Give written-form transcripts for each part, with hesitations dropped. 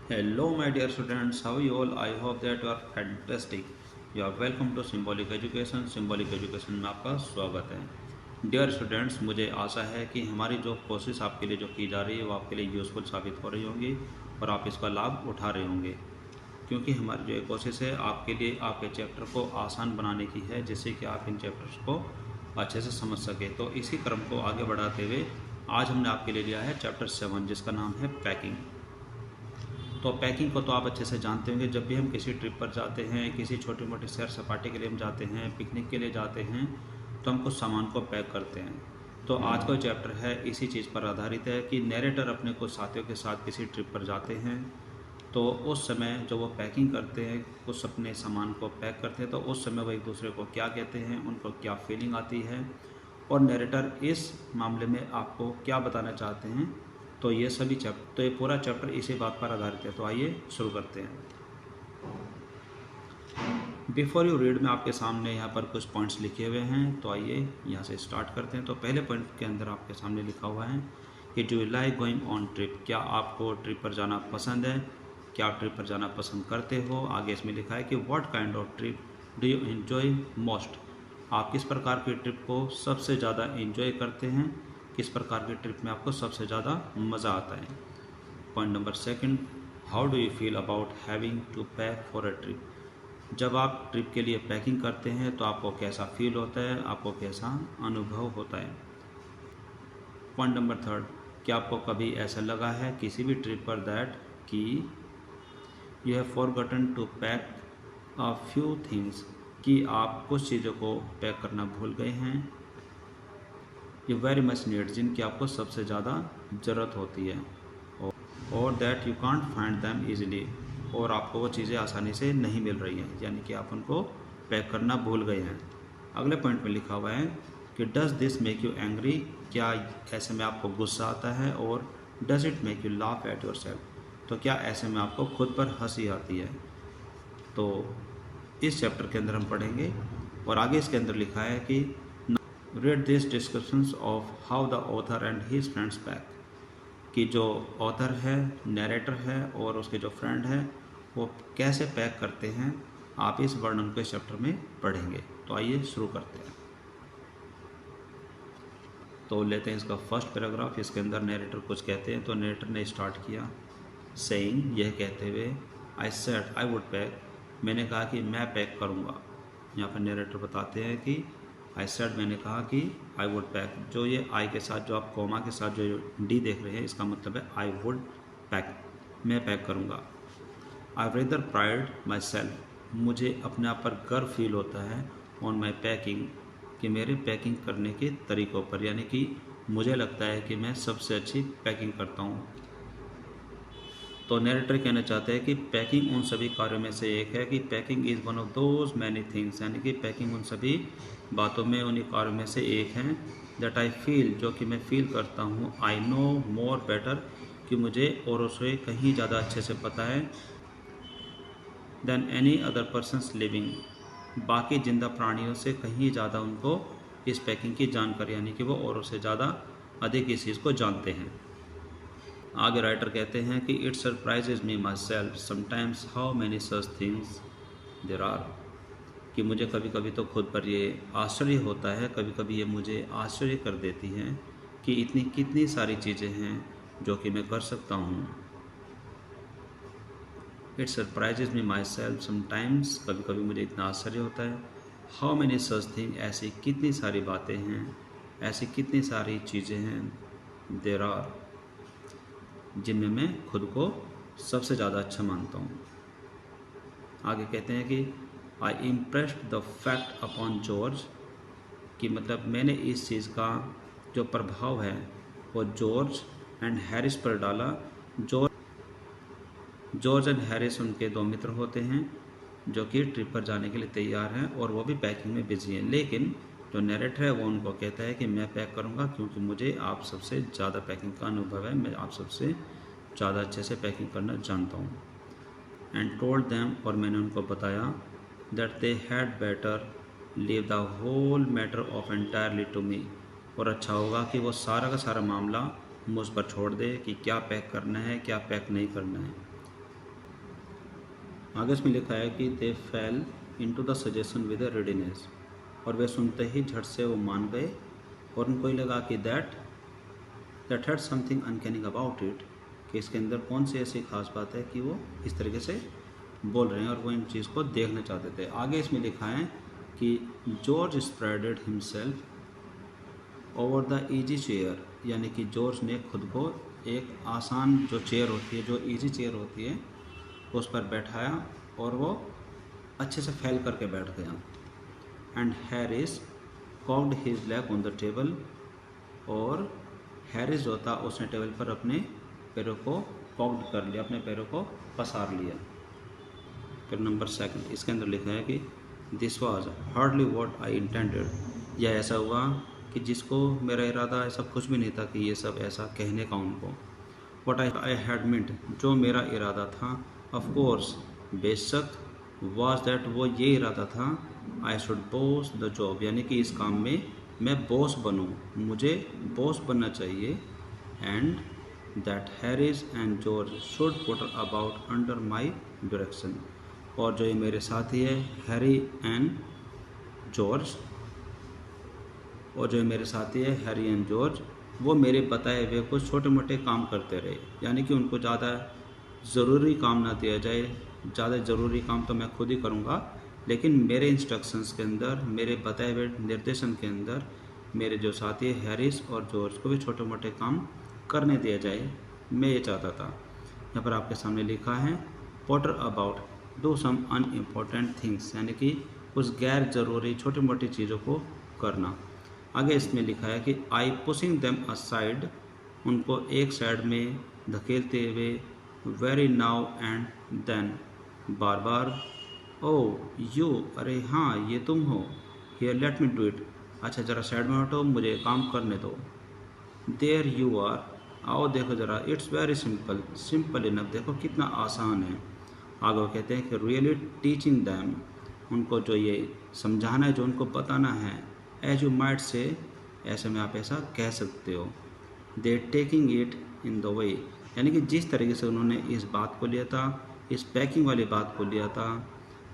Hello, my dear students. How are you all? I hope that you are fantastic. You are welcome to Symbolic Education. Symbolic Education में आपका स्वागत है। Dear students, मुझे आशा है कि हमारी जो कोशिश आपके लिए जो की जा रही है वो आपके लिए यूज़फुल साबित हो रही होंगी और आप इसका लाभ उठा रहे होंगे, क्योंकि हमारी जो ये कोशिश है आपके लिए आपके चैप्टर को आसान बनाने की है, जिससे कि आप इन चैप्टर्स को अच्छे से समझ सके। तो इसी क्रम को आगे बढ़ाते हुए आज हमने आपके लिए लिया है चैप्टर 7, जिसका नाम है पैकिंग। तो पैकिंग को तो आप अच्छे से जानते होंगे। जब भी हम किसी ट्रिप पर जाते हैं, किसी छोटी मोटी सैर सपाटे के लिए हम जाते हैं, पिकनिक के लिए जाते हैं, तो हम कुछ सामान को पैक करते हैं। तो आज का चैप्टर है इसी चीज़ पर आधारित है कि नैरेटर अपने कुछ साथियों के साथ किसी ट्रिप पर जाते हैं, तो उस समय जो वो पैकिंग करते हैं, कुछ अपने सामान को पैक करते हैं, तो उस समय वो एक दूसरे को क्या कहते हैं, उनको क्या फीलिंग आती है और नैरेटर इस मामले में आपको क्या बताना चाहते हैं। तो ये पूरा चैप्टर इसी बात पर आधारित है। तो आइए शुरू करते हैं। बिफोर यू रीड में आपके सामने यहाँ पर कुछ पॉइंट्स लिखे हुए हैं, तो आइए यहाँ से स्टार्ट करते हैं। तो पहले पॉइंट के अंदर आपके सामने लिखा हुआ है कि do you like going on trip, क्या आपको ट्रिप पर जाना पसंद है, क्या आप ट्रिप पर जाना पसंद करते हो। आगे इसमें लिखा है कि what kind of trip do you enjoy most, आप किस प्रकार की ट्रिप को सबसे ज़्यादा एंजॉय करते हैं, किस प्रकार की ट्रिप में आपको सबसे ज़्यादा मज़ा आता है। Point number second, how do you feel about having to pack for a trip, जब आप ट्रिप के लिए पैकिंग करते हैं तो आपको कैसा फील होता है, आपको कैसा अनुभव होता है। पॉइंट नंबर थर्ड, क्या आपको कभी ऐसा लगा है किसी भी ट्रिप पर दैट कि you have forgotten to pack a few things, कि आप कुछ चीज़ों को पैक करना भूल गए हैं, ये वेरी मच नीड, जिनकी आपको सबसे ज़्यादा ज़रूरत होती है, और that you can't find them easily, और आपको वो चीज़ें आसानी से नहीं मिल रही हैं, यानी कि आप उनको पैक करना भूल गए हैं। अगले पॉइंट में लिखा हुआ है कि does this make you angry, क्या ऐसे में आपको गुस्सा आता है, और does it make you laugh at your self, तो क्या ऐसे में आपको खुद पर हंसी आती है। तो इस चैप्टर के अंदर हम पढ़ेंगे, और आगे इसके अंदर लिखा है कि read this descriptions of how the author and his friends pack, कि जो ऑथर है, नैरेटर है और उसके जो फ्रेंड है वो कैसे पैक करते हैं, आप इस वर्णन को इस चैप्टर में पढ़ेंगे। तो आइए शुरू करते हैं। तो लेते हैं इसका फर्स्ट पैराग्राफ। इसके अंदर नैरेटर कुछ कहते हैं। तो नैरेटर ने स्टार्ट किया सेइंग, यह कहते हुए, I said I would pack, मैंने कहा कि मैं पैक करूँगा। यहाँ पर नैरेटर बताते हैं कि आई सेड, मैंने कहा कि आई वुड पैक, जो ये आई के साथ जो आप कॉमा के साथ जो डी देख रहे हैं, इसका मतलब है आई वुड पैक, मैं पैक करूँगा। आई रेदर प्राइड माई सेल्फ, मुझे अपने आप पर गर्व फील होता है, ऑन माई पैकिंग, कि मेरे पैकिंग करने के तरीक़ों पर, यानी कि मुझे लगता है कि मैं सबसे अच्छी पैकिंग करता हूँ। तो नैरेटर कहना चाहते हैं कि पैकिंग उन सभी कार्यों में से एक है, कि packing is one of those many things, यानी कि पैकिंग उन सभी बातों में, उन्हीं कार्यों में से एक है, दैट आई फील, जो कि मैं फील करता हूँ, आई नो मोर बेटर, कि मुझे औरों से कहीं ज़्यादा अच्छे से पता है, then any other persons living, बाकी जिंदा प्राणियों से कहीं ज़्यादा उनको इस पैकिंग की जानकारी, यानी कि वो औरों से ज़्यादा अधिक इस चीज़ को जानते हैं। आगे राइटर कहते हैं कि it surprises me myself sometimes how many such things there are, कि मुझे कभी कभी तो खुद पर ये आश्चर्य होता है, कभी कभी ये मुझे आश्चर्य कर देती हैं कि इतनी कितनी सारी चीज़ें हैं जो कि मैं कर सकता हूँ। It surprises me myself sometimes, कभी कभी मुझे इतना आश्चर्य होता है, हाउ मैनी सच थिंग, ऐसी कितनी सारी बातें हैं, ऐसी कितनी सारी चीज़ें हैं, देर आर, जिनमें मैं खुद को सबसे ज़्यादा अच्छा मानता हूँ। आगे कहते हैं कि I impressed the fact upon George, कि मतलब मैंने इस चीज़ का जो प्रभाव है वो जॉर्ज एंड हैरिस पर डाला। जॉर्ज एंड हैरिस उनके दो मित्र होते हैं जो कि ट्रिप पर जाने के लिए तैयार हैं, और वो भी पैकिंग में बिजी हैं, लेकिन जो नैरेटर है वो उनको कहता है कि मैं पैक करूंगा, क्योंकि मुझे आप सबसे ज़्यादा पैकिंग का अनुभव है, मैं आप सबसे ज़्यादा अच्छे से पैकिंग करना जानता हूँ। एंड टोल्ड देम, और मैंने उनको बताया, that they had better leave the whole matter off entirely to me, और अच्छा होगा कि वो सारा का सारा मामला मुझ पर छोड़ दे कि क्या पैक करना है, क्या पैक नहीं करना है। आगे इसमें लिखा है कि they fell into the suggestion with a readiness, और वे सुनते ही झट से वो मान गए और उनको ही लगा कि that had something uncanny about it, कि इसके अंदर कौन सी ऐसी खास बात है कि वो इस तरीके से बोल रहे हैं, और वो इन चीज़ को देखना चाहते थे। आगे इसमें लिखा है कि George spreaded himself over the easy chair, यानी कि जॉर्ज ने खुद को एक आसान जो चेयर होती है, जो ईजी चेयर होती है, उस पर बैठाया और वो अच्छे से फैल करके बैठ गया। And Harris cocked his leg on the table, और हैरिस जो था उसने टेबल पर अपने पैरों को कॉक्ड कर लिया, अपने पैरों को पसार लिया। फिर नंबर 2 इसके अंदर लिखा है कि this was hardly what I intended, यह ऐसा हुआ कि जिसको मेरा इरादा ऐसा कुछ भी नहीं था कि ये सब ऐसा कहने का उनको। वॉट आई हैड मींट, जो मेरा इरादा था, ऑफ कोर्स बेशक, वॉज दैट, वो ये इरादा था, I should boss the job, यानी कि इस काम में मैं बॉस बनूं, मुझे बॉस बनना चाहिए। And that Harris and George should put about under my direction, और जो ये मेरे साथी है हैरी एंड जॉर्ज, और जो मेरे साथी है हैरी एंड जॉर्ज, वो मेरे बताए हुए कुछ छोटे मोटे काम करते रहे, यानी कि उनको ज़्यादा ज़रूरी काम ना दिया जाए। ज़्यादा ज़रूरी काम तो मैं खुद ही करूँगा, लेकिन मेरे इंस्ट्रक्शंस के अंदर, मेरे बताए हुए निर्देशन के अंदर मेरे जो साथी है हैरिस और जॉर्ज को भी छोटे मोटे काम करने दिया जाए, मैं ये चाहता था। यहाँ पर आपके सामने लिखा है potter about do some unimportant things, यानी कि उस गैर ज़रूरी छोटी मोटी चीज़ों को करना। आगे इसमें लिखा है कि आई पुशिंग देम असाइड, उनको एक साइड में धकेलते हुए, वेरी नाउ एंड देन, बार बार, ओ यू, अरे हाँ ये तुम हो, here let me do it, अच्छा ज़रा साइड में हटो, मुझे काम करने दो, देयर यू आर, आओ देखो ज़रा, it's very simple, simple enough, देखो कितना आसान है। आगे वो कहते हैं कि रियली टीचिंग दैम, उनको जो ये समझाना है, जो उनको बताना है, एज यू माइट से, ऐसे में आप ऐसा कह सकते हो, दे taking it in the way, यानी कि जिस तरीके से उन्होंने इस बात को लिया था, इस पैकिंग वाली बात को लिया था,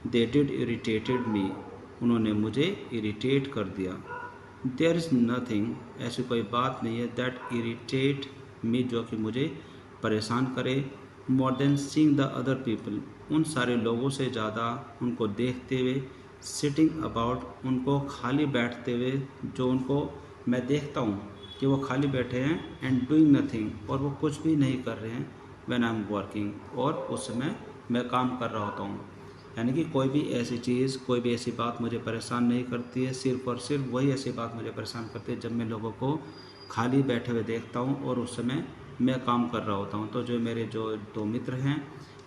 दे डिड इरिटेटेड मी, उन्होंने मुझे इरिटेट कर दिया। देयर इज़ नथिंग, ऐसी कोई बात नहीं है, दैट इरिटेट मी, जो कि मुझे परेशान करे, more than seeing the other people, उन सारे लोगों से ज़्यादा उनको देखते हुए, सिटिंग अबाउट, उनको खाली बैठते हुए, जो उनको मैं देखता हूँ कि वो खाली बैठे हैं, एंड डूइंग नथिंग, और वो कुछ भी नहीं कर रहे हैं, व्हेन आई एम वर्किंग, और उस समय मैं काम कर रहा होता हूँ। यानी कि कोई भी ऐसी चीज़, कोई भी ऐसी बात मुझे परेशान नहीं करती है, सिर्फ और सिर्फ वही ऐसी बात मुझे परेशान करती है जब मैं लोगों को खाली बैठे हुए देखता हूँ और उस समय मैं काम कर रहा होता हूँ। तो जो मेरे जो 2 मित्र हैं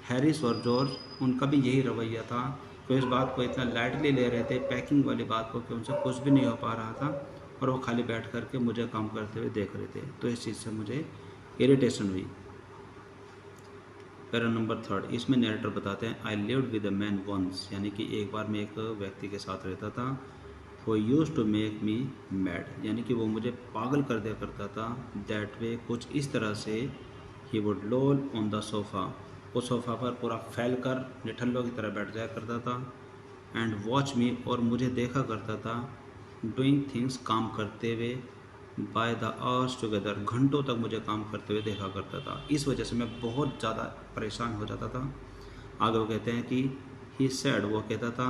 हैरिस और जॉर्ज, उनका भी यही रवैया था, तो इस बात को इतना लाइटली ले रहे थे, पैकिंग वाली बात को, कि उनसे कुछ भी नहीं हो पा रहा था और वो खाली बैठ करके मुझे काम करते हुए देख रहे थे। तो इस चीज़ से मुझे इरिटेशन हुई। पैरा नंबर 3 इसमें नरेटर बताते हैं I lived with a man once, यानी कि एक बार मैं एक व्यक्ति के साथ रहता था, वो use to make me mad, यानी कि वो मुझे पागल कर दिया करता था, दैट वे, कुछ इस तरह से, he would lol on the sofa, वो सोफ़ा पर पूरा फैल कर निठल्लों की तरह बैठ जाया करता था, एंड वॉच मी, और मुझे देखा करता था, डूइंग थिंग्स, काम करते हुए, बाय द आवर्स टुगेदर, घंटों तक मुझे काम करते हुए देखा करता था। इस वजह से मैं बहुत ज़्यादा परेशान हो जाता था। आगे वो कहते हैं कि ही सेड, वो कहता था,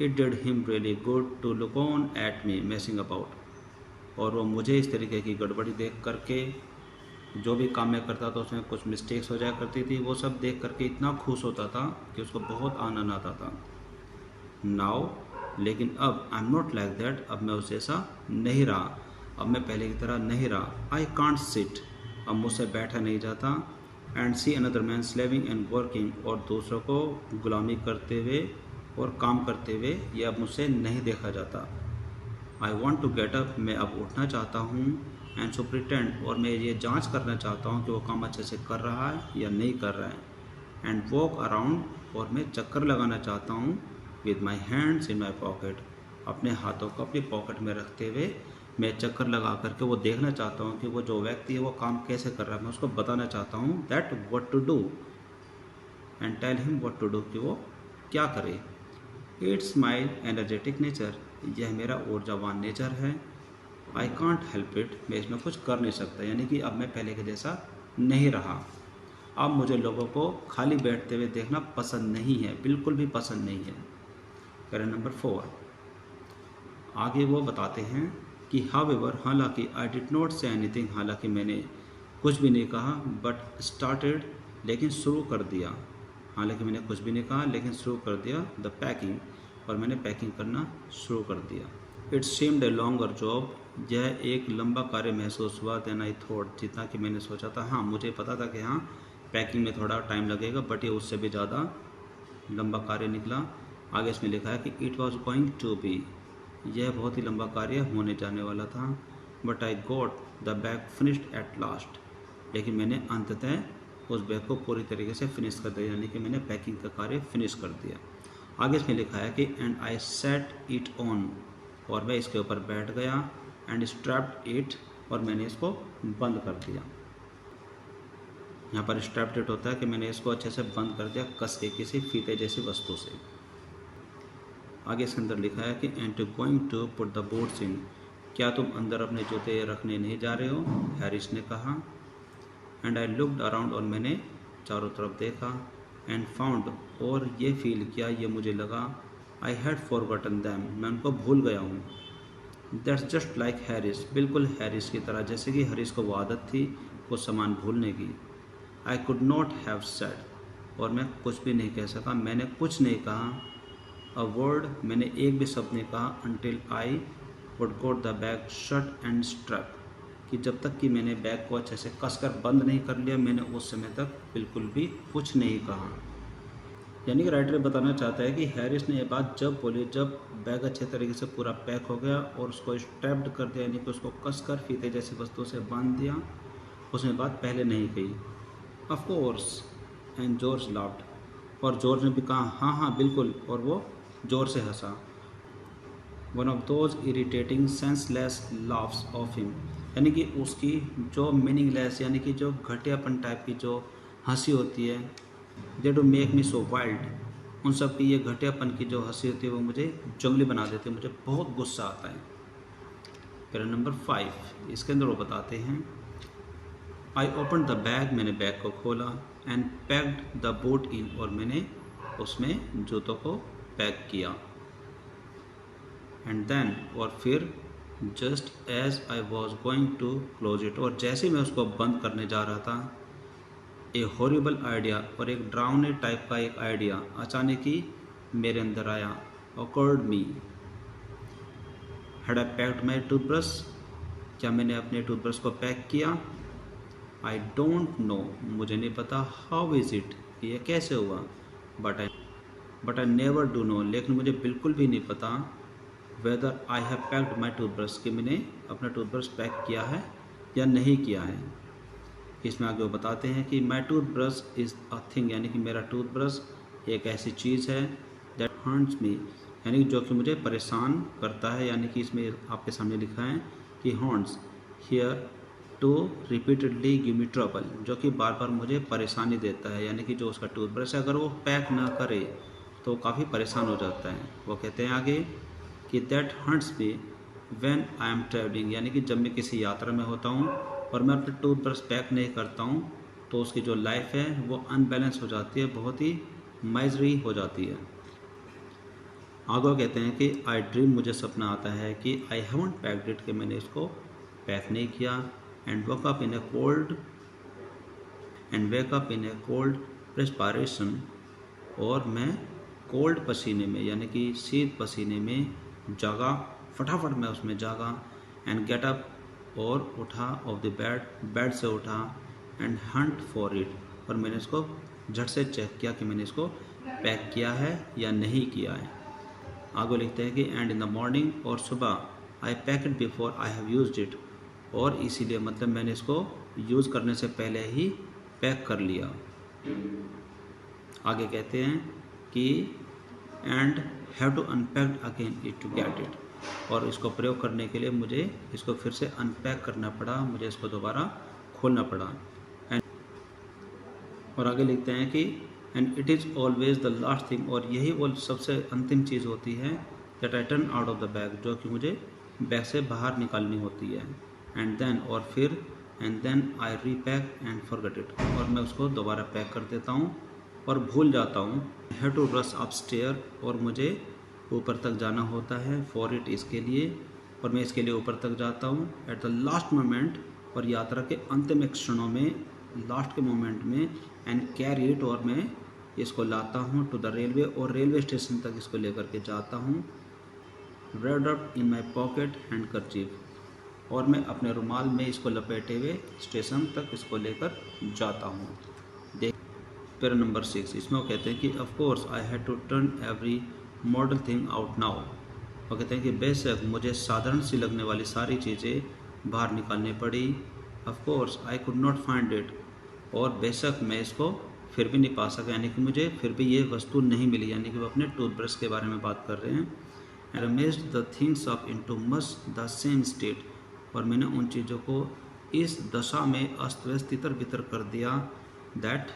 it did him really good to look on at me messing about, और वो मुझे इस तरीके की गड़बड़ी देख करके, जो भी काम मैं करता था उसमें कुछ मिस्टेक्स हो जाया करती थी, वो सब देख करके इतना खुश होता था कि उसको बहुत आनंद आता था। नाउ, लेकिन अब I am not like that, अब मैं उस जैसा नहीं रहा, अब मैं पहले की तरह नहीं रहा। आई कांट सिट, अब मुझसे बैठा नहीं जाता, and see another man slaving and working, और दूसरों को गुलामी करते हुए और काम करते हुए ये अब मुझसे नहीं देखा जाता। I want to get up, मैं अब उठना चाहता हूँ, एंड सो प्रिटेंड, और मैं ये जांच करना चाहता हूँ कि वो काम अच्छे से कर रहा है या नहीं कर रहा है, एंड वॉक अराउंड, और मैं चक्कर लगाना चाहता हूँ, with my hands in my pocket, अपने हाथों को अपनी पॉकेट में रखते हुए मैं चक्कर लगा करके वो देखना चाहता हूँ कि वो जो व्यक्ति है वो काम कैसे कर रहा है, मैं उसको बताना चाहता हूँ that what to do, and tell him what to do, कि वो क्या करे। इट्स माई एनर्जेटिक नेचर, यह मेरा ऊर्जावान नेचर है। आई कॉन्ट हेल्प इट, मैं इसमें कुछ कर नहीं सकता, यानी कि अब मैं पहले के जैसा नहीं रहा। अब मुझे लोगों को खाली बैठते हुए देखना पसंद नहीं है, बिल्कुल भी पसंद नहीं है। पैरा नंबर 4, आगे वो बताते हैं कि हाउएवर, हालांकि I did not say anything, हालांकि मैंने कुछ भी नहीं कहा, बट स्टार्टेड, लेकिन शुरू कर दिया। हालांकि मैंने कुछ भी नहीं कहा लेकिन शुरू कर दिया द पैकिंग, और मैंने पैकिंग करना शुरू कर दिया। It seemed a longer job, यह एक लंबा कार्य महसूस हुआ देन आई थॉट, जितना कि मैंने सोचा था। हाँ, मुझे पता था कि हाँ पैकिंग में थोड़ा टाइम लगेगा, बट ये उससे भी ज़्यादा लंबा कार्य निकला। आगे इसमें लिखा है कि it was going to be, यह बहुत ही लंबा कार्य होने जाने वाला था। But I got the bag finished at last, लेकिन मैंने अंततः उस बैग को पूरी तरीके से फिनिश कर दिया, यानी कि मैंने पैकिंग का कार्य फिनिश कर दिया। आगे इसमें लिखा है कि and I set it on, और मैं इसके ऊपर बैठ गया, एंड स्ट्रैप्ड इट, और मैंने इसको बंद कर दिया। यहाँ पर स्ट्रैप्ड इट होता है कि मैंने इसको अच्छे से बंद कर दिया, कस के किसी फीते जैसी वस्तु से। आगे इसके अंदर लिखा है कि and to going to put the boots in, क्या तुम अंदर अपने जूते रखने नहीं जा रहे हो, हैरिस ने कहा। एंड आई लुक्ड अराउंड, और मैंने चारों तरफ देखा, एंड फाउंड, और ये फील किया, ये मुझे लगा, आई हैड फॉरगॉटन दैम, मैं उनको भूल गया हूँ। दैट्स जस्ट लाइक हैरिस, बिल्कुल हैरिस की तरह, जैसे कि हैरिस को वो आदत थी कुछ सामान भूलने की। I could not have said, और मैं कुछ भी नहीं कह सका, मैंने कुछ नहीं कहा। अ वर्ड, मैंने एक भी शब्द नहीं कहा, until I would got the bag shut and strap, कि जब तक कि मैंने बैग को अच्छे से कसकर बंद नहीं कर लिया, मैंने उस समय तक बिल्कुल भी कुछ नहीं कहा। यानी कि राइटर बताना चाहता है कि हैरिस ने ये बात जब बोली, जब बैग अच्छे तरीके से पूरा पैक हो गया और उसको स्ट्रैप्ड कर दिया, यानी कि उसको कसकर फीते जैसी वस्तु से बांध दिया, उसने बात पहले नहीं कही। Of course, and George laughed, और जॉर्ज ने भी कहा हाँ हाँ बिल्कुल, और वो जोर से हंसा। One of those irritating senseless laughs of him, यानी कि उसकी जो मीनिंगलेस, यानी कि जो घटियापन टाइप की जो हंसी होती है, they do make me so wild, उन सब की ये घटियापन की जो हंसी होती है वो मुझे जंगली बना देती है, मुझे बहुत गुस्सा आता है। पैरा नंबर 5, इसके अंदर वो बताते हैं आई ओपन द बैग, मैंने बैग को खोला, एंड पैक्ड द बूट इन, और मैंने उसमें जूतों को पैक किया। एंड देन, और फिर just as I was going to close it, और जैसे मैं उसको बंद करने जा रहा था, ए हॉरिबल आइडिया, और एक ड्राउने टाइप का एक आइडिया अचानक ही मेरे अंदर आया। Awkward me, had I packed my toothbrush, क्या मैंने अपने टूथब्रश को पैक किया। आई डोंट नो, मुझे नहीं पता, हाउ इज़ इट, ये कैसे हुआ। But I never do know, लेकिन मुझे बिल्कुल भी नहीं पता, whether I have packed my toothbrush, कि मैंने अपना टूथब्रश पैक किया है या नहीं किया है। इसमें आगे वो बताते हैं कि माई टूथब्रश इज़ अ थिंग, यानी कि मेरा टूथब्रश एक ऐसी चीज़ है, दैट हर्ट्स मी, यानी कि जो कि मुझे परेशान करता है, यानी कि इसमें आपके सामने लिखा है कि horns here to repeatedly give me trouble, जो कि बार बार मुझे परेशानी देता है, यानी कि जो उसका टूथब्रश है अगर वो पैक ना करे तो वो काफ़ी परेशान हो जाता है। वो कहते हैं आगे कि that hurts me when I am travelling, यानी कि जब मैं किसी यात्रा में होता हूँ और मैं अपने टूथब्रश पैक नहीं करता हूँ तो उसकी जो लाइफ है वो अनबैलेंस हो जाती है, बहुत ही माइजरी हो जाती है। आगे कहते हैं कि आई ड्रीम, मुझे सपना आता है कि आई हैवंट पैक्ड इट, कि मैंने इसको पैक नहीं किया। एंड वक अप इन ए कोल्ड प्रेस्पारेशन, और मैं कोल्ड पसीने में, यानी कि शीत पसीने में जागा, फटाफट मैं उसमें जागा। एंड गेट अप, और उठा, ऑफ द बेड से उठा, एंड हंट फॉर इट, और मैंने इसको झट से चेक किया कि मैंने इसको पैक किया है या नहीं किया है। आगे लिखते हैं कि एंड इन द मॉर्निंग, और सुबह, I pack it before I have used it, और इसीलिए मतलब मैंने इसको यूज़ करने से पहले ही पैक कर लिया। आगे कहते हैं कि and have to unpacked again it to get it, और इसको प्रयोग करने के लिए मुझे इसको फिर से अनपैक करना पड़ा, मुझे इसको दोबारा खोलना पड़ा। और आगे लिखते हैं कि and it is always the last thing, और यही वो सबसे अंतिम चीज़ होती है that I turn out of the bag, जो कि मुझे बैग से बाहर निकालनी होती है। एंड देन, और फिर, and then I repack and forget it, और मैं उसको दोबारा पैक कर देता हूँ और भूल जाता हूँ। I have to rush upstair, और मुझे ऊपर तक जाना होता है, फॉर इट, इसके लिए, और मैं इसके लिए ऊपर तक जाता हूँ एट द लास्ट मोमेंट, और यात्रा के अंतिम क्षणों में, लास्ट के मोमेंट में, एंड कैरी इट, और मैं इसको लाता हूँ टू द रेलवे, और रेलवे स्टेशन तक इसको लेकर के जाता हूँ। wrapped up in my pocket handkerchief, और मैं अपने रुमाल में इसको लपेटे हुए स्टेशन तक इसको लेकर जाता हूँ। देख पैरा नंबर 6, इसमें वो कहते हैं कि of course I had to turn every model thing out now. वो कहते हैं कि बेशक मुझे साधारण सी लगने वाली सारी चीज़ें बाहर निकालनी पड़ी। Of course I could not find it, और बेशक मैं इसको फिर भी नहीं पा सका, यानी कि मुझे फिर भी ये वस्तु नहीं मिली, यानी कि वो अपने टूथब्रश के बारे में बात कर रहे हैं। Arranged the things up into much the same state, और मैंने उन चीज़ों को इस दशा में अस्त व्यस्त तितर बितर कर दिया दैट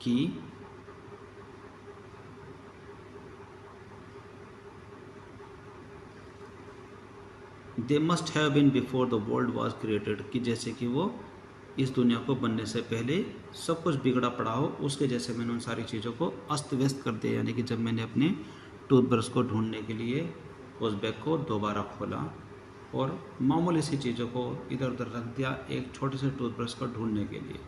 कि they must have been before the world was created, कि जैसे कि वो इस दुनिया को बनने से पहले सब कुछ बिगड़ा पड़ा हो, उसके जैसे मैंने उन सारी चीज़ों को अस्त व्यस्त कर दिया। यानी कि जब मैंने अपने टूथब्रश को ढूंढने के लिए उस बैग को दोबारा खोला और मामूली सी चीज़ों को इधर उधर रख दिया एक छोटे से टूथब्रश को ढूंढने के लिए।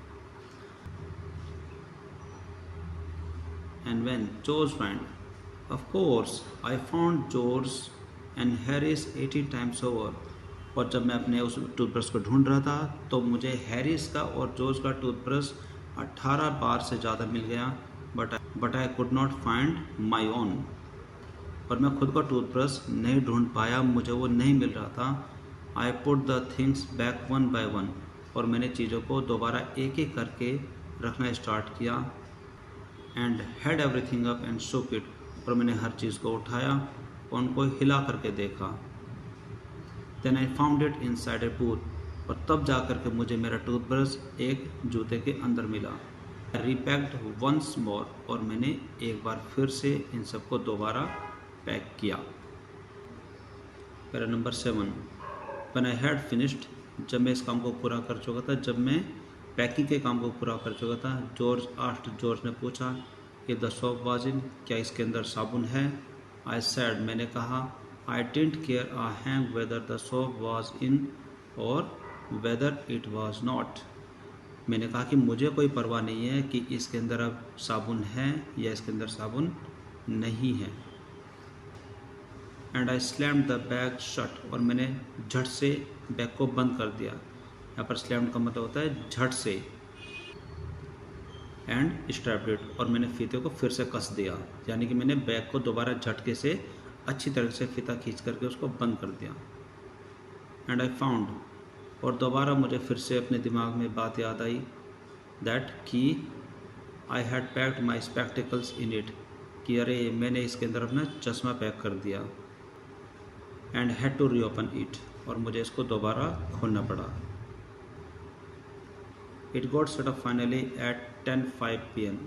And when George find, of course I found George and Harris 80 times over, और जब मैं अपने उस टूथब्रश को ढूंढ रहा था तो मुझे हैरिस का और जॉर्ज का टूथब्रश 18 बार से ज़्यादा मिल गया, but I could not find my own, और मैं खुद का टूथब्रश नहीं ढूंढ पाया, मुझे वो नहीं मिल रहा था। I put the things back one by one, और मैंने चीज़ों को दोबारा एक एक करके रखना स्टार्ट किया। And had everything up and शोक इट, और मैंने हर चीज़ को उठाया और उनको हिला करके देखा। Then I found it inside a booth, और तब जा कर के मुझे मेरा टूथब्रश एक जूते के अंदर मिला। रिपैक्ड वंस मोर, और मैंने एक बार फिर से इन सबको दोबारा पैक किया। Para number 7, when I had finished, जब मैं इस काम को पूरा कर चुका था, जब मैं पैकिंग के काम को पूरा कर चुका था, जॉर्ज ने पूछा कि द सोप वाज इन, क्या इसके अंदर साबुन है? आई सेड, मैंने कहा, I didn't care a hang whether the soap was in और वेदर इट वाज नॉट, मैंने कहा कि मुझे कोई परवाह नहीं है कि इसके अंदर अब साबुन है या इसके अंदर साबुन नहीं है। And I slammed the bag shut, और मैंने झट से बैग को बंद कर दिया। यहाँ पर स्लैम्ड का मतलब होता है झट से। एंड स्ट्रैप्ड इट, और मैंने फीते को फिर से कस दिया, यानी कि मैंने बैग को दोबारा झटके से अच्छी तरह से फीता खींच करके उसको बंद कर दिया। एंड आई फाउंड, और दोबारा मुझे फिर से अपने दिमाग में बात याद आई दैट कि I had packed my spectacles in it, कि अरे मैंने इसके अंदर अपना चश्मा पैक कर दिया। And had to reopen it, और मुझे इसको दोबारा खोलना पड़ा। It got set up finally at 10:05 PM,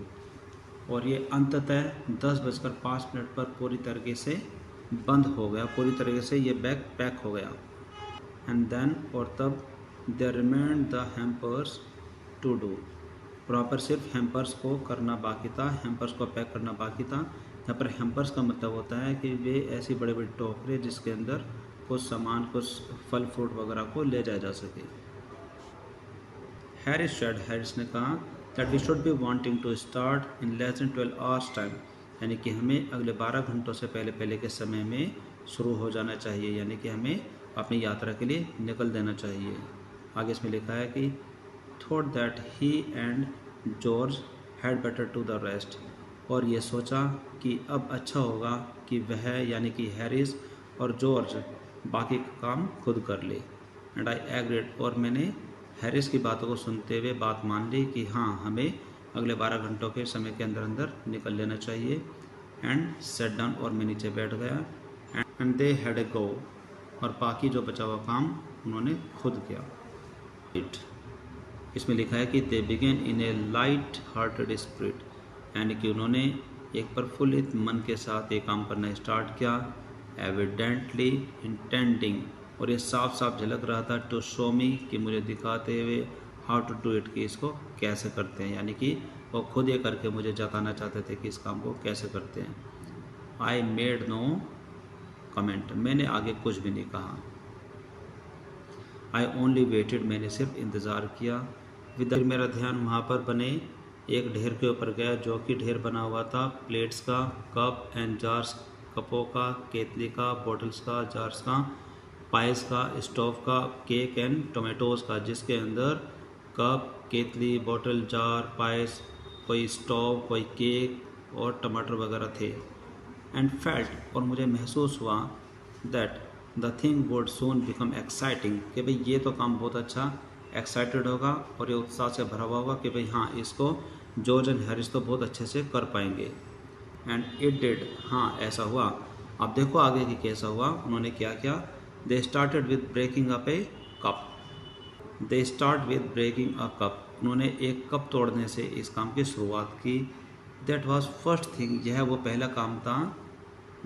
और ये अंततः 10:05 पर पूरी तरीके से बंद हो गया, पूरी तरीके से ये बैग पैक हो गया। एंड देन, और तब there remained the hampers to do, वहाँ पर सिर्फ हैम्पर्स को करना बाकी था, हैम्पर्स को पैक करना बाकी था। यहाँ पर हैम्पर्स का मतलब होता है कि वे ऐसी बड़े बड़े टोकरे जिसके अंदर कुछ सामान, कुछ फल फ्रूट वगैरह को ले जाया जा सके। हैरिस ने कहा that we should be wanting to start in less than 12 hours time, यानी कि हमें अगले 12 घंटों से पहले के समय में शुरू हो जाना चाहिए, यानी कि हमें अपनी यात्रा के लिए निकल देना चाहिए। आगे इसमें लिखा है कि thought that he and George had better to the rest, और ये सोचा कि अब अच्छा होगा कि वह, यानी कि हैरिस और जॉर्ज बाकी का काम खुद कर ले। एंड आई एग्रीड, और मैंने हैरिस की बातों को सुनते हुए बात मान ली कि हाँ, हमें अगले 12 घंटों के समय के अंदर अंदर निकल लेना चाहिए। एंड सेट डाउन, और मैं नीचे बैठ गया। एंड दे हैड ए गो, और बाकी जो बचा हुआ काम उन्होंने खुद किया। इसमें लिखा है कि दे began in A light hearted spirit, यानी कि उन्होंने एक प्रफुल्लित मन के साथ ये काम करना स्टार्ट किया, एविडेंटली इंटेंडिंग, और ये साफ साफ झलक रहा था, टू शो मी, कि मुझे दिखाते हुए, हाउ टू डू इट, कि इसको कैसे करते हैं, यानी कि वो खुद ये करके मुझे जताना चाहते थे कि इस काम को कैसे करते हैं। आई मेड नो कमेंट, मैंने आगे कुछ भी नहीं कहा। आई ओनली वेटेड, मैंने सिर्फ इंतज़ार किया। फिर मेरा ध्यान वहाँ पर बने एक ढेर के ऊपर गया, जो कि ढेर बना हुआ था प्लेट्स का, कप एंड जार्स, कपों का, केतली का, बॉटल्स का, जार्स का, पाइस का, स्टोव का, केक एंड टोमेटोज़ का, जिसके अंदर कप, केतली, बॉटल, जार, पाइस, कोई स्टोव, कोई केक और टमाटर वगैरह थे। एंड फेल्ट, और मुझे महसूस हुआ, that the thing would soon become exciting, कि भाई ये तो काम बहुत अच्छा एक्साइटेड होगा और ये उत्साह से भरा हुआ होगा कि भाई हाँ, इसको जॉर्ज एंड हैरिस तो बहुत अच्छे से कर पाएंगे। एंड इट डिड, हाँ ऐसा हुआ। अब देखो आगे कि कैसा हुआ। उन्होंने क्या किया, they started with breaking up a cup, they start with breaking a cup, उन्होंने एक कप तोड़ने से इस काम की शुरुआत की। दैट वॉज फर्स्ट थिंग, यह वो पहला काम था,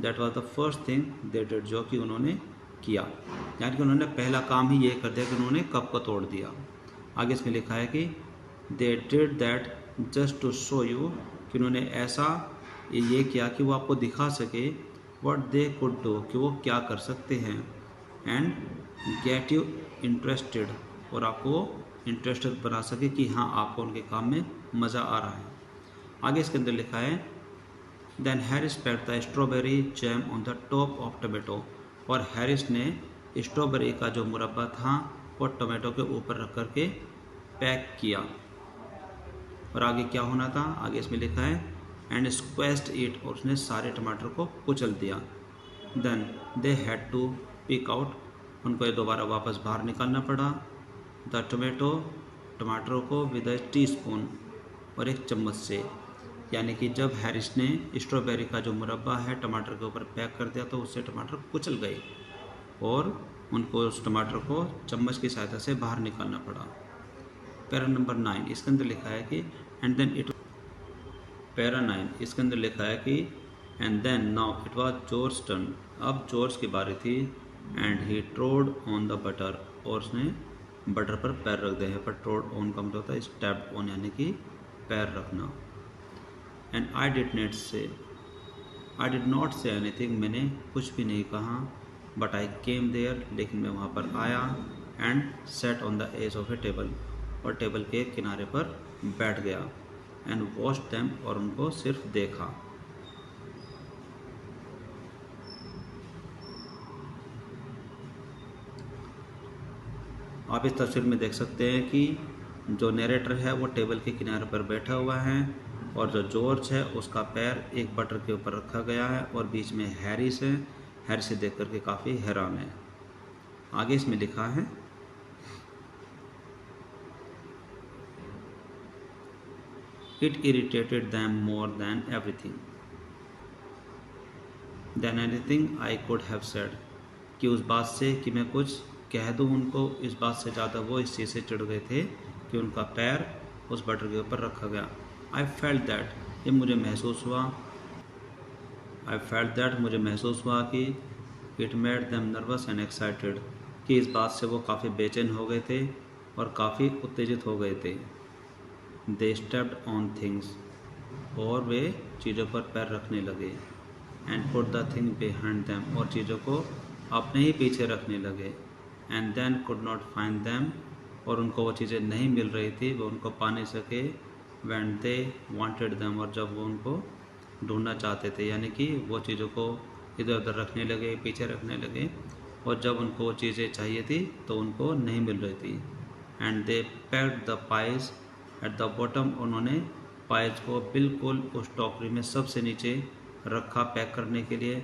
that was the first thing they did, जो कि उन्होंने किया, यानी कि उन्होंने पहला काम ही ये कर दिया कि उन्होंने कप को तोड़ दिया। आगे इसमें लिखा है कि they did that just to show you, कि उन्होंने ऐसा ये किया कि वो आपको दिखा सके, व्हाट दे कुड डू, कि वो क्या कर सकते हैं, एंड गेट यू इंटरेस्टेड, और आपको इंटरेस्टेड बना सके कि हाँ आपको उनके काम में मज़ा आ रहा है। आगे इसके अंदर लिखा है, then Harris packed the strawberry jam on the top of tomato, और हैरिस ने स्ट्रॉबेरी का जो मुरब्बा था वो टोमेटो के ऊपर रख करके पैक किया। और आगे क्या होना था, आगे इसमें लिखा है, एंड स्क्वेस्ड इट, और उसने सारे टमाटर को कुचल दिया। Then they had to pick out, उनको ये दोबारा वापस बाहर निकालना पड़ा, द टोमेटो, टमाटरों को, विद अ टी स्पून, और एक चम्मच से, यानी कि जब हैरिस ने स्ट्रॉबेरी का जो मुरब्बा है टमाटर के ऊपर पैक कर दिया तो उससे टमाटर कुचल गए और उनको उस टमाटर को चम्मच की सहायता से बाहर निकालना पड़ा। पैरा नंबर 9, इसके अंदर लिखा है कि एंड देन इट, पैरा 9 इसके अंदर लिखा है कि and then now it was George turn, अब जॉर्ज की बारी थी, and he trod on the butter, और उसने बटर पर पैर रख दिया है। पर ट्रोड ऑन का मतलब होता है स्टेप्ड ऑन, यानी कि पैर रखना। And I did not say anything, मैंने कुछ भी नहीं कहा, बट आई केम देयर, लेकिन मैं वहाँ पर आया, and set on the edge of a table, और टेबल के किनारे पर बैठ गया, एंड वॉच्ड देम, और उनको सिर्फ देखा। आप इस तस्वीर में देख सकते हैं कि जो नरेटर है वो टेबल के किनारे पर बैठा हुआ है, और जो जॉर्ज है उसका पैर एक बटर के ऊपर रखा गया है, और बीच में हैरिस है, हैरिस से देख करके काफ़ी हैरान है। आगे इसमें लिखा है, it irritated them more than anything I could have said, कि उस बात से कि मैं कुछ कह दूं उनको, इस बात से ज़्यादा वो इस चीज़ से चिढ़ गए थे कि उनका पैर उस बटर के ऊपर रखा गया। आई फेल्ट दैट, ये मुझे महसूस हुआ, मुझे महसूस हुआ कि it made them nervous and excited, कि इस बात से वो काफ़ी बेचैन हो गए थे और काफ़ी उत्तेजित हो गए थे। दे स्टेप्ड ऑन थिंग्स, और वे चीज़ों पर पैर रखने लगे, and put the thing behind them, और चीज़ों को अपने ही पीछे रखने लगे, and then could not find them, और उनको वो चीज़ें नहीं मिल रही थी, वो उनको पा नहीं सके, व्हेन दे वांटेड देम, और जब वो उनको ढूंढना चाहते थे, यानी कि वो चीज़ों को इधर उधर रखने लगे, पीछे रखने लगे, और जब उनको वो चीज़ें चाहिए थी तो उनको नहीं मिल रही थी। And they packed the price at the bottom, उन्होंने पाइस को बिल्कुल उस टोकरी में सबसे नीचे रखा पैक करने के लिए,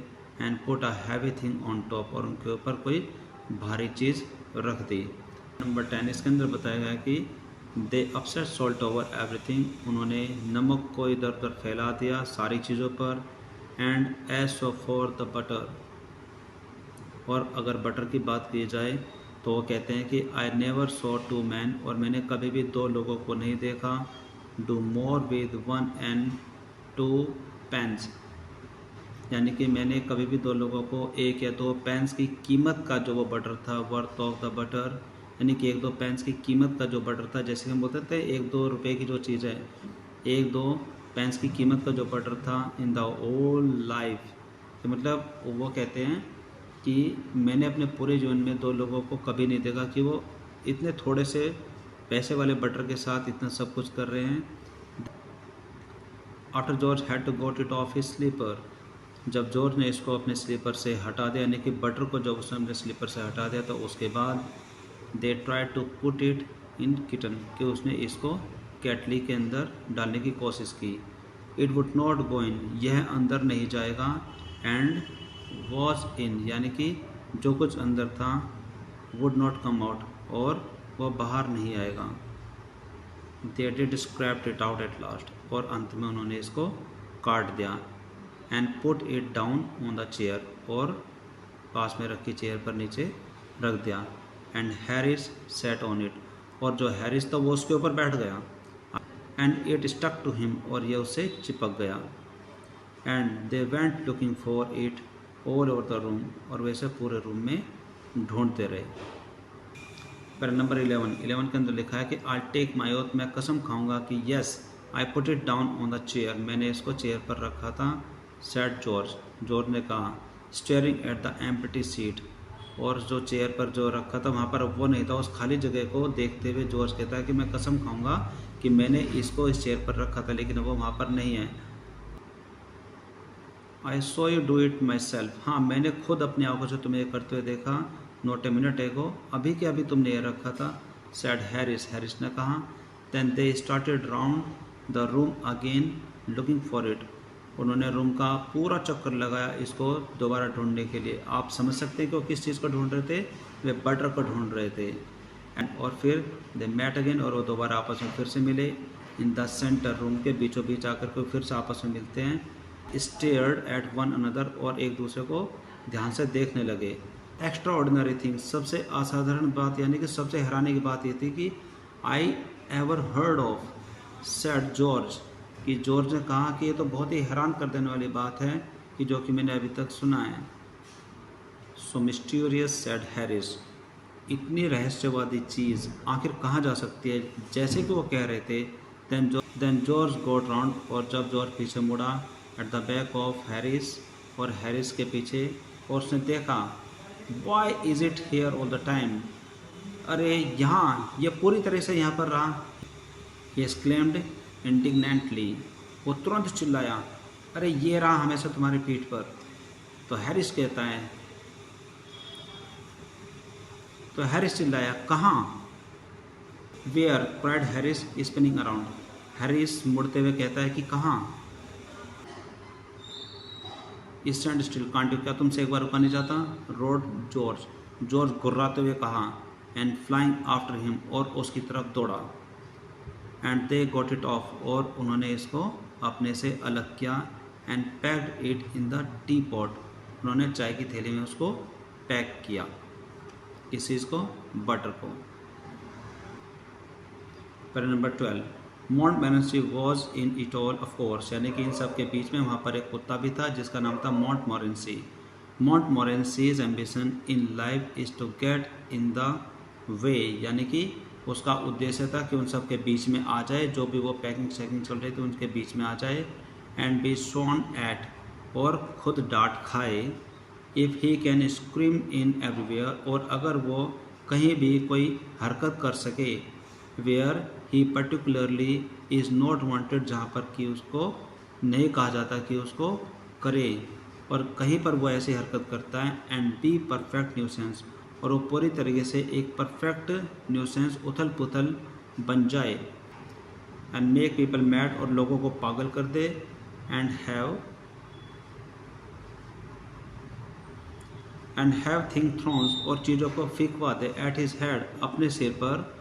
and put a heavy thing on top, और उनके ऊपर कोई भारी चीज़ रख दी। नंबर 10 इसके अंदर बताया गया कि दे अपसेट सॉल्ट ओवर एवरीथिंग, उन्होंने नमक को इधर उधर फैला दिया सारी चीज़ों पर, and as so for the butter, और अगर बटर की बात की जाए तो वो कहते हैं कि I never saw two man, और मैंने कभी भी दो लोगों को नहीं देखा, do more with one and 2 pence, यानी कि मैंने कभी भी 2 लोगों को 1 या 2 पेन्स की कीमत का जो वो बटर था, वर्थ ऑफ द बटर, यानी कि 1-2 पेन्स की कीमत का जो बटर था, जैसे हम बोलते थे 1-2 रुपये की जो चीज़ है, 1-2 पेन्स की कीमत का जो बटर था इन द होल लाइफ, तो मतलब वो कहते हैं कि मैंने अपने पूरे जीवन में 2 लोगों को कभी नहीं देखा कि वो इतने थोड़े से पैसे वाले बटर के साथ इतना सब कुछ कर रहे हैं। After George had to got it off his slipper, जब जॉर्ज ने इसको अपने स्लीपर से हटा दिया, यानी कि बटर को जब उसने अपने स्लीपर से हटा दिया, तो उसके बाद they try to put it in kitchen, कि उसने इसको केटली के अंदर डालने की कोशिश की। इट वुड नॉट गो इन, यह अंदर नहीं जाएगा। एंड वॉज इन, यानी कि जो कुछ अंदर था वुड नॉट कम आउट, और वह बाहर नहीं आएगा। They did scrapped it out at last, और अंत में उन्होंने इसको काट दिया। And put it down on the chair, और पास में रखी चेयर पर नीचे रख दिया। And Harris set on it, और जो हैरिस था वो उसके ऊपर बैठ गया। And it stuck to him, और यह उससे चिपक गया। And they went looking for it all over the room, और वैसे पूरे रूम में ढूंढते रहे। पर नंबर 11 के अंदर लिखा है कि आई टेक माई ओथ, मैं कसम खाऊंगा कि yes I put it down on the chair, मैंने इसको चेयर पर रखा था। सेड जॉर्ज, जॉर्ज ने कहा। Staring at the empty seat, और जो चेयर पर जो रखा था वहाँ पर वो नहीं था, उस खाली जगह को देखते हुए जॉर्ज कहता है कि मैं कसम खाऊंगा कि मैंने इसको इस चेयर पर रखा था, लेकिन वो वहाँ पर नहीं है। I saw you do it myself, हाँ मैंने खुद अपनी आंखों से तुम्हें करते हुए देखा। नॉट ए मिनट एगो, अभी के अभी तुमने ये रखा था। सैड हैरिस, हैरिस ने कहा। Then they started round the room again looking for it, उन्होंने रूम का पूरा चक्कर लगाया इसको दोबारा ढूंढने के लिए। आप समझ सकते हैं कि वो किस चीज़ को ढूंढ रहे थे, वे बटर को ढूंढ रहे थे। एंड और फिर दे मैट अगेन, और वो दोबारा आपस में फिर से मिले। इन द सेंटर, रूम के बीचों बीच आकर के फिर से आपस में मिलते हैं। स्टेयर्ड एट वन अनदर, और एक दूसरे को ध्यान से देखने लगे। एक्स्ट्रा ऑर्डिनरी थिंग, सबसे असाधारण बात, यानी कि सबसे हैरानी की बात ये थी कि I ever heard of, said George, कि जॉर्ज ने कहा कि ये तो बहुत ही हैरान कर देने वाली बात है कि जो कि मैंने अभी तक सुना है। सो मिस्टीरियस, सेड हैरिस, इतनी रहस्यवादी चीज़ आखिर कहाँ जा सकती है, जैसे कि वो कह रहे थे। देन जॉर्ज गॉट राउंड, और जब जॉर्ज पीछे मुड़ा at the back of Harris, और हैरिस के पीछे, और उसने देखा why is it here all the time, अरे यहाँ ये पूरी तरह से यहाँ पर रहा। ही एक्सक्लेम्ड इंडिग्नेंटली, वो तुरंत चिल्लाया, अरे ये रहा हमेशा तुम्हारी पीठ पर। तो हैरिस कहता है, तो हैरिस चिल्लाया, कहाँ? Where, cried Harris spinning around, Harris मुड़ते हुए कहता है कि कहाँ? स्टैंड स्टिल, कांट यू, क्या तुमसे एक बार रुका नहीं जाता? रोड जॉर्ज, जॉर्ज गुर्राते हुए कहा। एंड फ्लाइंग आफ्टर हिम, और उसकी तरफ दौड़ा। And they got it of, और उन्होंने इसको अपने से अलग किया। And packed it in the T pot, उन्होंने चाय की थैली में उसको पैक किया। किस चीज़ को? बटर को। Para number 12, Montmorency was in it all of course, यानी कि इन सब के बीच में वहाँ पर एक कुत्ता भी था जिसका नाम था Montmorency. Montmorency's ambition in life is to get in the way, यानी कि उसका उद्देश्य था कि उन सब के बीच में आ जाए, जो भी वो पैकिंग शैकिंग चल रही थी उनके बीच में आ जाए। एंड बी शोन एट, और खुद डांट खाए। If he can scream in everywhere, और अगर वो कहीं भी कोई हरकत कर सके। Where he particularly is not wanted, जहाँ पर कि उसको नहीं कहा जाता कि उसको करे, और कहीं पर वो ऐसी हरकत करता है। एंड बी परफेक्ट न्यूसेंस, और वो पूरी तरीके से एक परफेक्ट न्यूसेंस, उथल पुथल बन जाए। एंड मेक पीपल मैड, और लोगों को पागल कर दे। एंड हैव थिंग थ्रोन्स, और चीज़ों को फेंकवा दे एट हिज हेड, अपने सिर पर,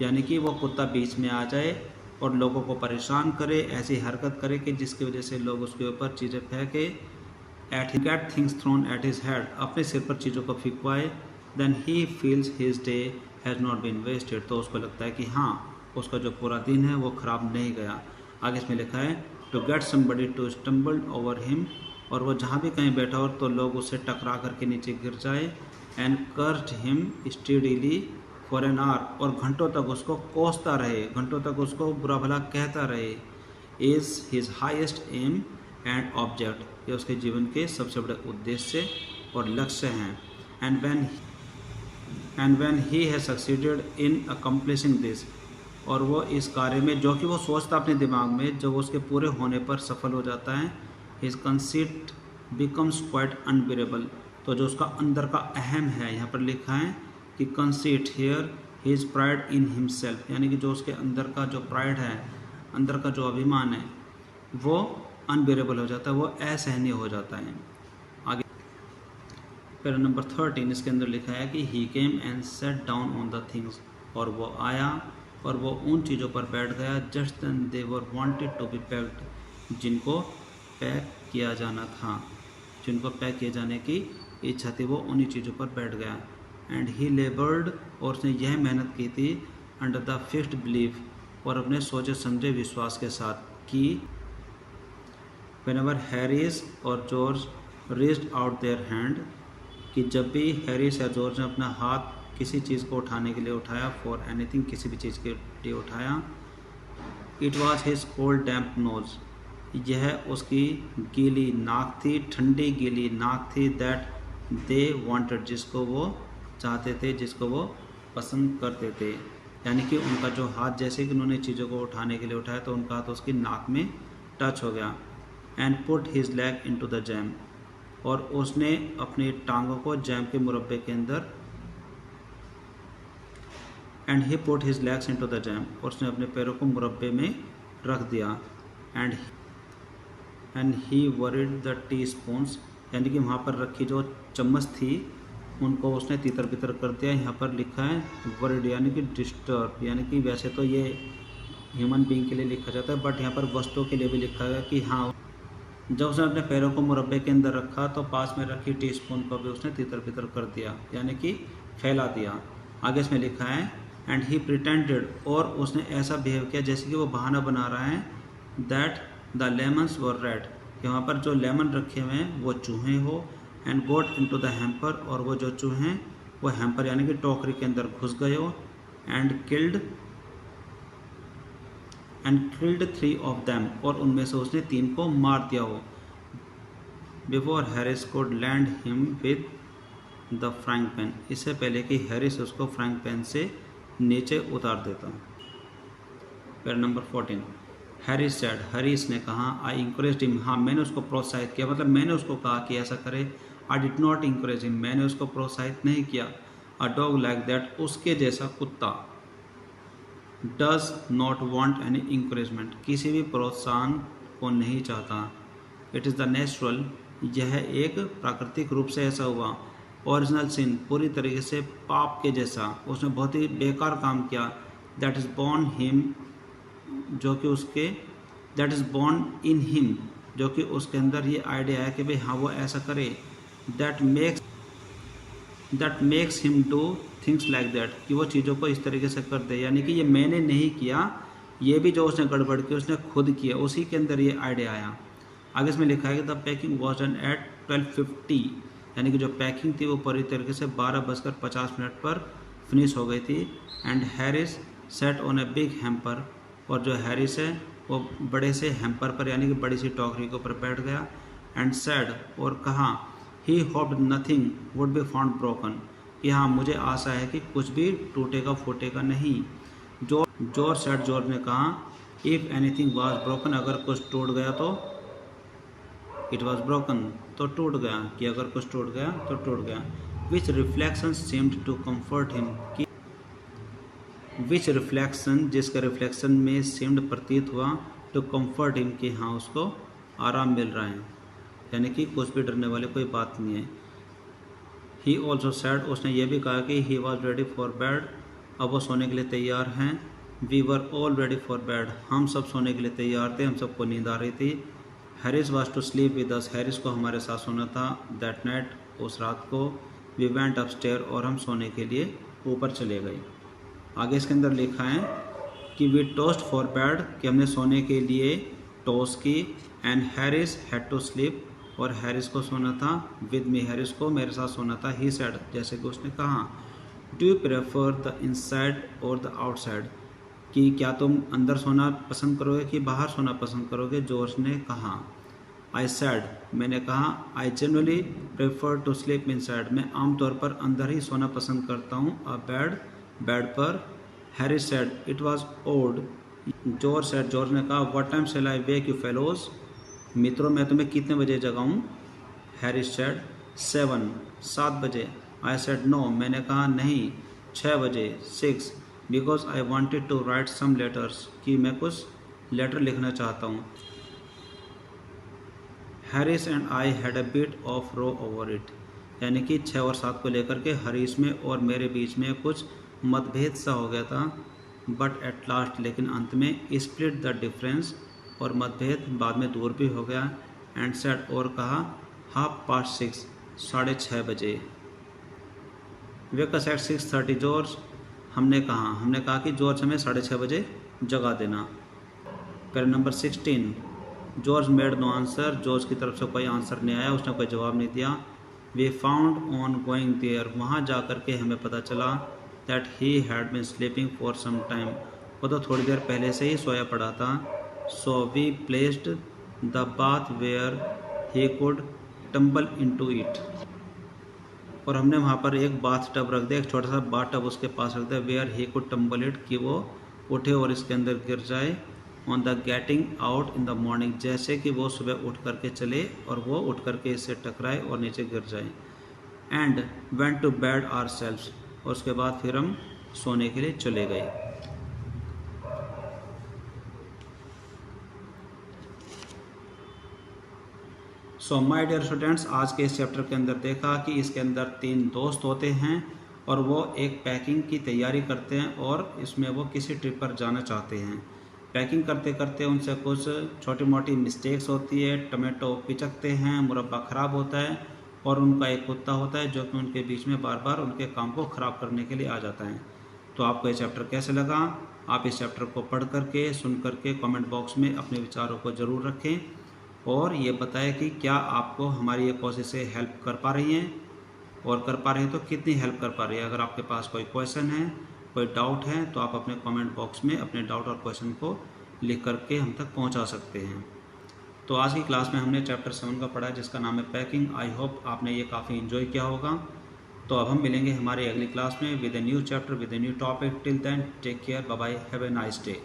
यानी कि वो कुत्ता बीच में आ जाए और लोगों को परेशान करे, ऐसी हरकत करे कि जिसकी वजह से लोग उसके ऊपर चीज़ें फेंके। Get things thrown at his head, अपने सिर पर चीज़ों को फेंकवाए। Then he feels his day has not been wasted, तो उसको लगता है कि हाँ उसका जो पूरा दिन है वो ख़राब नहीं गया। आगे इसमें लिखा है to get somebody to stumble over him, और वो जहाँ भी कहीं बैठा हो तो लोग उससे टकरा करके नीचे गिर जाए। And cursed him steadily for an hour, और घंटों तक उसको कोसता रहे, घंटों तक उसको बुरा भला कहता रहे। Is his highest aim and object, ये उसके जीवन के सबसे बड़े उद्देश्य और लक्ष्य हैं। And when he has succeeded in accomplishing this, और वो इस कार्य में जो कि वो सोचता अपने दिमाग में, जब उसके पूरे होने पर सफल हो जाता है, his conceit becomes quite unbearable, तो जो उसका अंदर का अहम है, यहाँ पर लिखा है कि conceit here his pride in himself, यानी कि जो उसके अंदर का जो प्राइड है, अंदर का जो अभिमान है, वो अनबियरेबल हो जाता है, वो असहनीय हो जाता है। आगे पैरा नंबर 13, इसके अंदर लिखा है कि he came and sat down on the things, और वो आया और वो उन चीज़ों पर बैठ गया, just then they were wanted to be packed, जिनको पैक किया जाना था, जिनको पैक किए जाने की इच्छा थी, वो उन्हीं चीज़ों पर बैठ गया। एंड ही लेबर्ड, और उसने यह मेहनत की थी, अंडर द फिक्स्ड बिलीफ, और अपने सोचे समझे विश्वास के साथ कि व्हेनेवर हैरिस और George raised out their hand, कि जब भी हैरिस या जॉर्ज ने अपना हाथ किसी चीज़ को उठाने के लिए उठाया, फॉर एनीथिंग, किसी भी चीज़ के लिए उठाया, it was his cold damp nose, यह उसकी गीली नाक थी, ठंडी गीली नाक थी, दैट दे वांटेड, जिसको वो चाहते थे, जिसको वो पसंद करते थे। यानी कि उनका जो हाथ, जैसे कि उन्होंने चीज़ों को उठाने के लिए उठाया तो उनका हाथ उसकी नाक में टच हो गया। And put his leg into the jam, और उसने अपनी टांगों को जैम के मुरब्बे के अंदर, and he put his legs into the jam, और उसने अपने पैरों को मुरब्बे में रख दिया। And he worried the T spoons, यानी कि वहाँ पर रखी जो चम्मच थी उनको उसने तितर बितर कर दिया। यहाँ पर लिखा है वरिड, यानी कि डिस्टर्ब, यानी कि वैसे तो ये ह्यूमन बीइंग के लिए लिखा जाता है, बट यहाँ पर वस्तुओं के लिए भी लिखा है कि हाँ, जब उसने अपने पैरों को मुरब्बे के अंदर रखा तो पास में रखी टी स्पून को भी उसने तितर बितर कर दिया, यानी कि फैला दिया। आगे इसमें लिखा है एंड ही प्रिटेंडेड, और उसने ऐसा बिहेव किया जैसे कि वो बहाना बना रहा है, that the lemons were red, कि वहाँ पर जो लेमन रखे हुए हैं वो चूहे हो। And got into the hamper, और वो जो चूहे हैं वो हैम्पर यानी कि टोकरी के अंदर घुस गए हो। एंड किल्ड 3 ऑफ देम, और उनमें से उसने 3 को मार दिया हो। Before Harris code land him with the frying pan, इससे पहले कि हैरिस उसको फ्राइंग पैन से नीचे उतार देता। Para number 14, Harris said, Harris ने कहा, आई इंकरेज्ड हिम, हाँ मैंने उसको प्रोत्साहित किया, मतलब मैंने उसको कहा कि ऐसा करे। I did not encourage him, मैंने उसको प्रोत्साहित नहीं किया। अ डॉग लाइक दैट, उसके जैसा कुत्ता, does not want any encouragement, किसी भी प्रोत्साहन को नहीं चाहता। इट इज़ द नेचुरल, यह एक प्राकृतिक रूप से ऐसा हुआ। ओरिजिनल सिन, पूरी तरीके से पाप के जैसा, उसने बहुत ही बेकार काम किया। दैट इज़ बॉर्न हिम, जो कि उसके, that is born in him, जो कि उसके अंदर ये आइडिया है कि भाई हाँ वो ऐसा करे। That makes him do things like that, कि वो चीज़ों को इस तरीके से कर दे, यानी कि ये मैंने नहीं किया, ये भी जो उसने गड़बड़ की उसने खुद किया, उसी के अंदर ये आइडिया आया। आगे इसमें लिखा है कि the packing was done at 12:50, यानी कि जो पैकिंग थी वो पूरी तरीके से 12:50 पर फिनिश हो गई थी। And Harris set on a big hamper, और जो हैरिस है वो बड़े से हैम्पर पर, यानी कि बड़ी सी टोकरी के ऊपर बैठ गया। एंड सेड, और कहा, he hoped nothing would be found broken, कि हाँ मुझे आशा है कि कुछ भी टूटेगा फूटेगा नहीं। जॉर्ज सेड, जॉर्ज ने कहा, इफ़ एनीथिंग वाज ब्रोकन, अगर कुछ टूट गया तो, इट वॉज ब्रोकन, तो टूट गया, कि अगर कुछ टूट गया तो टूट गया। Which reflection seemed to comfort him, कि विच रिफ्लेक्शन, जिसका रिफ्लेक्शन में सीम्ड प्रतीत हुआ, टू कम्फर्ट हिम, कि हाँ उसको आराम मिल रहा है, यानी कि कुछ भी डरने वाली कोई बात नहीं है। ही ऑल्सो सैड, उसने ये भी कहा कि he was ready for bed, अब वो सोने के लिए तैयार हैं। We were all ready for bed, हम सब सोने के लिए तैयार थे, हम सबको नींद आ रही थी। Harris was to sleep with us, Harris को हमारे साथ सोना था। दैट नाइट, उस रात को। वी वेंट अपस्टेयर, और हम सोने के लिए ऊपर चले गए। आगे इसके अंदर लिखा है कि वी टोस्ट फॉर बेड, कि हमने सोने के लिए टॉस की and Harris had to sleep, और हैरिस को सोना था विद मी, हैरिस को मेरे साथ सोना था। ही सेड, जैसे कि उसने कहा। Do you prefer the inside और द आउटसाइड, कि क्या तुम अंदर सोना पसंद करोगे कि बाहर सोना पसंद करोगे, जॉर्ज ने कहा। आई सैड, मैंने कहा। I generally prefer to sleep inside, मैं आमतौर पर अंदर ही सोना पसंद करता हूँ। अ बेड पर। Harry said, it was odd. George said, George ने कहा। What time shall I wake you fellows, मित्रों मैं तुम्हें कितने बजे जगाऊँ। हैरी सैड, 7 बजे। आई सैड नो, मैंने कहा नहीं, 6 बजे, 6, because I wanted to write some letters, कि मैं कुछ लेटर लिखना चाहता हूँ। Harris and I had a bit of row over it, यानी कि 6 और 7 को लेकर के हरीश में और मेरे बीच में कुछ मतभेद सा हो गया था। बट एट लास्ट, लेकिन अंत में, स्प्लिट द डिफरेंस, और मतभेद बाद में दूर भी हो गया। एंड सेड, और कहा, 6:30, 6:30 बजे। वेकस एट 6:30 जॉर्ज, हमने कहा कि जॉर्ज हमें 6:30 बजे जगा देना। Para number 16, George made no answer, George की तरफ से कोई आंसर नहीं आया, उसने कोई जवाब नहीं दिया। We found on going there, वहाँ जा कर के हमें पता चला that he had been sleeping for some time, वो तो थोड़ी देर पहले से ही सोया पड़ा था। So we placed the bath where he could tumble into it, और हमने वहाँ पर एक बाथ टब रख दिया, एक छोटा सा बाथ टब उसके पास रख दिया। Where he could tumble it, कि वो उठे और इसके अंदर गिर जाए। On the getting out in the morning, जैसे कि वो सुबह उठ करके चले और वो उठ करके इससे टकराए और नीचे गिर जाए। And went to bed ourselves, और उसके बाद फिर हम सोने के लिए चले गए। सो माय डियर स्टूडेंट्स, आज के इस चैप्टर के अंदर देखा कि इसके अंदर 3 दोस्त होते हैं और वो एक पैकिंग की तैयारी करते हैं और इसमें वो किसी ट्रिप पर जाना चाहते हैं। पैकिंग करते करते उनसे कुछ छोटी मोटी मिस्टेक्स होती है, टमाटो पिचकते हैं, मुरब्बा ख़राब होता है, और उनका एक कुत्ता होता है जो कि उनके बीच में बार बार उनके काम को ख़राब करने के लिए आ जाता है। तो आपको ये चैप्टर कैसे लगा? आप इस चैप्टर को पढ़ करके, सुन करके कमेंट बॉक्स में अपने विचारों को ज़रूर रखें, और ये बताएं कि क्या आपको हमारी ये कोशिशें हेल्प कर पा रही हैं, और कर पा रही हैं तो कितनी हेल्प कर पा रही है। अगर आपके पास कोई क्वेश्चन है, कोई डाउट है, तो आप अपने कमेंट बॉक्स में अपने डाउट और क्वेश्चन को लिख करके हम तक पहुंचा सकते हैं। तो आज की क्लास में हमने चैप्टर 7 का पढ़ा है जिसका नाम है पैकिंग। आई होप आपने ये काफ़ी इन्जॉय किया होगा। तो अब हम मिलेंगे हमारी अगली क्लास में with a new chapter, with a new topic. Till then take care, bye bye, have a nice day.